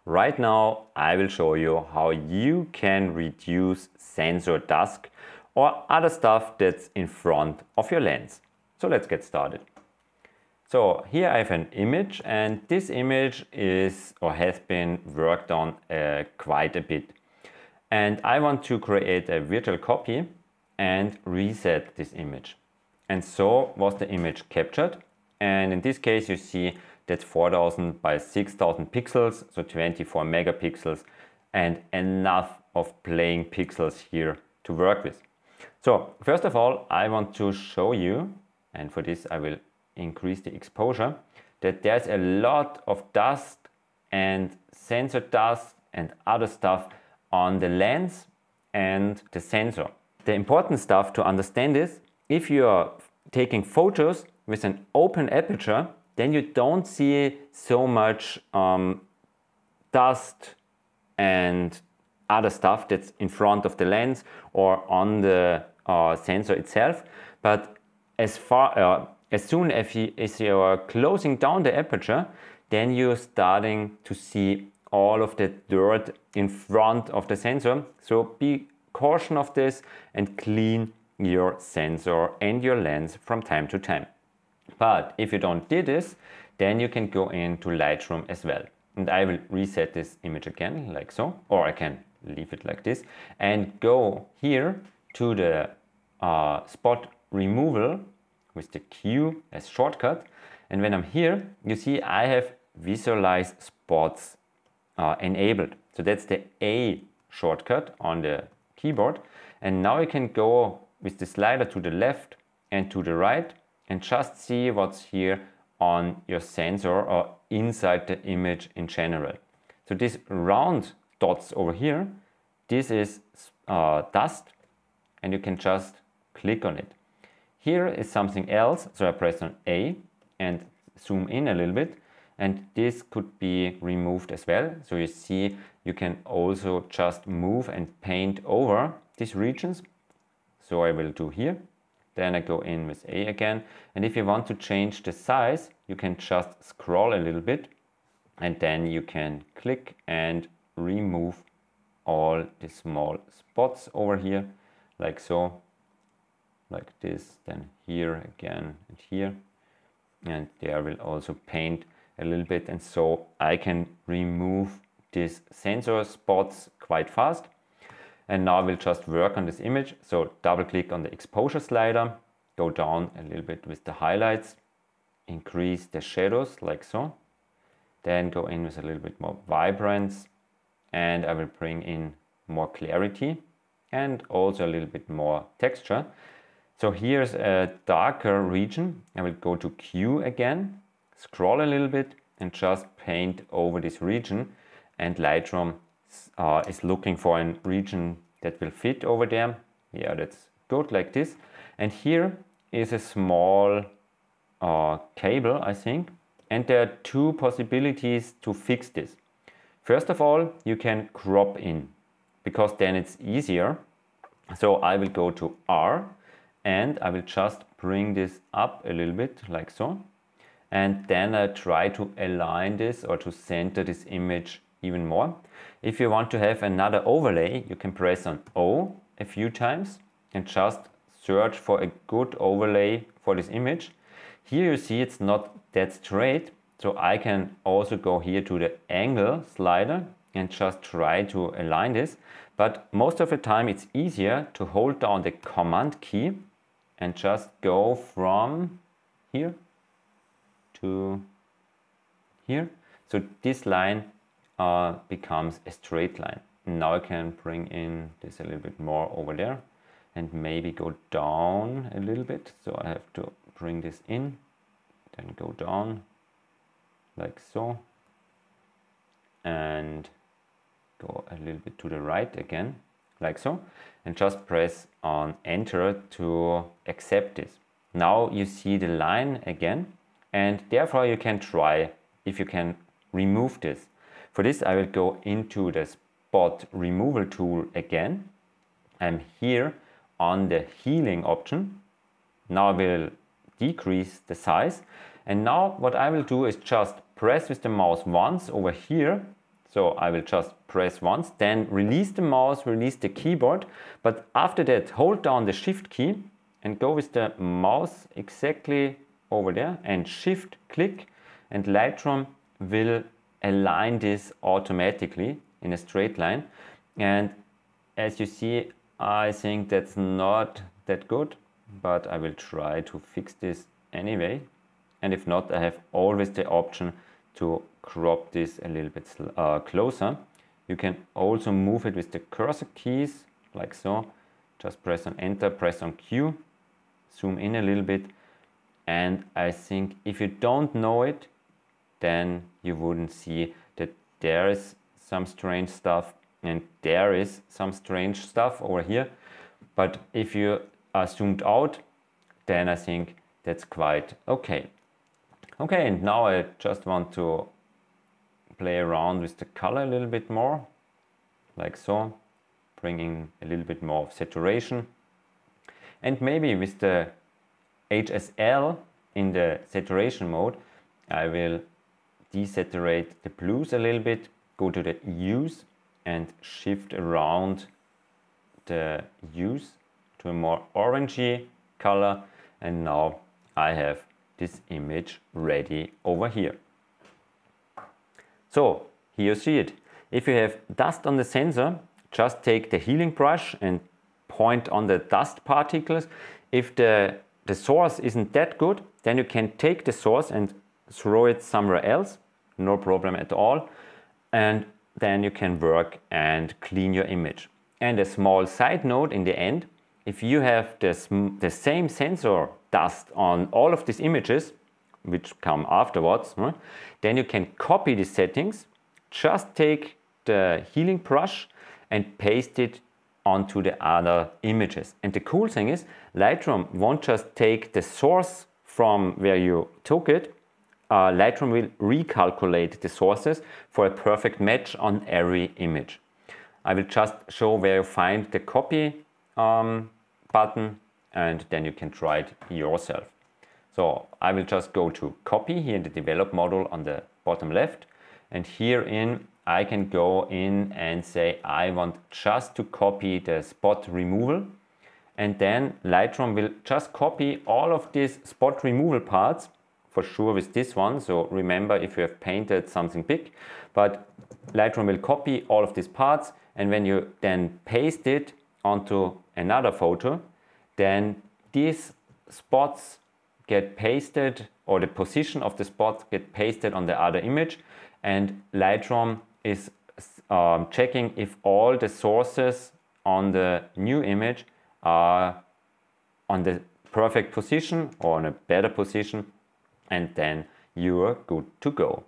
Right now I will show you how you can reduce sensor dust or other stuff that's in front of your lens. So let's get started. So here I have an image, and this image is or has been worked on quite a bit. And I want to create a virtual copy and reset this image. And so was the image captured. And in this case you see that's 4000 by 6000 pixels, so 24 megapixels, and enough of playing pixels here to work with. So first of all, I want to show you, and for this I will increase the exposure, that there's a lot of dust and sensor dust and other stuff on the lens and the sensor. The important stuff to understand is, if you are taking photos with an open aperture, then you don't see so much dust and other stuff that's in front of the lens or on the sensor itself. But as soon as you are closing down the aperture, then you're starting to see all of the dirt in front of the sensor. So be cautious of this and clean your sensor and your lens from time to time. But if you don't do this, then you can go into Lightroom as well. And I will reset this image again, like so, or I can leave it like this, and go here to the spot removal with the Q as shortcut. And when I'm here, you see I have visualize spots enabled. So that's the A shortcut on the keyboard. And now you can go with the slider to the left and to the right and just see what's here on your sensor or inside the image in general. So these round dots over here, this is dust, and you can just click on it. Here is something else, so I press on A and zoom in a little bit, and this could be removed as well. So you see you can also just move and paint over these regions. So I will do here. Then I go in with A again, and if you want to change the size, you can just scroll a little bit, and then you can click and remove all the small spots over here, like so, like this, then here again and here, and there will also paint a little bit, and so I can remove these sensor spots quite fast. And now we'll just work on this image. So double click on the exposure slider, go down a little bit with the highlights, increase the shadows like so, then go in with a little bit more vibrance, and I will bring in more clarity and also a little bit more texture. So here's a darker region. I will go to Q again, scroll a little bit and just paint over this region, and Lightroom is looking for a region that will fit over there. Yeah, that's good, like this. And here is a small cable, I think. And there are two possibilities to fix this. First of all, you can crop in, because then it's easier. So I will go to R and I will just bring this up a little bit, like so. And then I try to align this or to center this image even more. If you want to have another overlay, you can press on O a few times and just search for a good overlay for this image. Here you see it's not that straight, so I can also go here to the angle slider and just try to align this. But most of the time it's easier to hold down the Command key and just go from here to here. So this line becomes a straight line. Now I can bring in this a little bit more over there and maybe go down a little bit. So I have to bring this in, then go down like so, and go a little bit to the right again, like so, and just press on Enter to accept this. Now you see the line again, and therefore you can try if you can remove this. For this I will go into the spot removal tool again. I'm here on the healing option. Now I will decrease the size, and now what I will do is just press with the mouse once over here, So I will just press once, then release the mouse, release the keyboard, but after that hold down the shift key and go with the mouse exactly over there and shift click, and Lightroom will align this automatically in a straight line. And as you see, I think that's not that good, but I will try to fix this anyway. And if not, I have always the option to crop this a little bit closer. You can also move it with the cursor keys, like so. Just press on Enter, press on Q, zoom in a little bit. And I think if you don't know it, then you wouldn't see that there is some strange stuff and there is some strange stuff over here. But if you are zoomed out, then I think that's quite okay. Okay, and now I just want to play around with the color a little bit more, like so, bringing a little bit more of saturation. And maybe with the HSL in the saturation mode, I will desaturate the blues a little bit, go to the hues and shift around the hues to a more orangey color. And now I have this image ready over here. So here you see it. If you have dust on the sensor, just take the healing brush and point on the dust particles. If the source isn't that good, then you can take the source and throw it somewhere else, no problem at all. And then you can work and clean your image. And a small side note in the end, if you have the same sensor dust on all of these images, which come afterwards, then you can copy the settings, just take the healing brush and paste it onto the other images. And the cool thing is, Lightroom won't just take the source from where you took it, Lightroom will recalculate the sources for a perfect match on every image. I will just show where you find the copy button, and then you can try it yourself. So I will just go to copy here in the develop module on the bottom left, and herein I can go in and say I want just to copy the spot removal, and then Lightroom will just copy all of these spot removal parts, for sure with this one. So remember, if you have painted something big, but Lightroom will copy all of these parts, and when you then paste it onto another photo, then these spots get pasted, or the position of the spots get pasted on the other image, and Lightroom is checking if all the sources on the new image are on the perfect position or in a better position, and then you are good to go.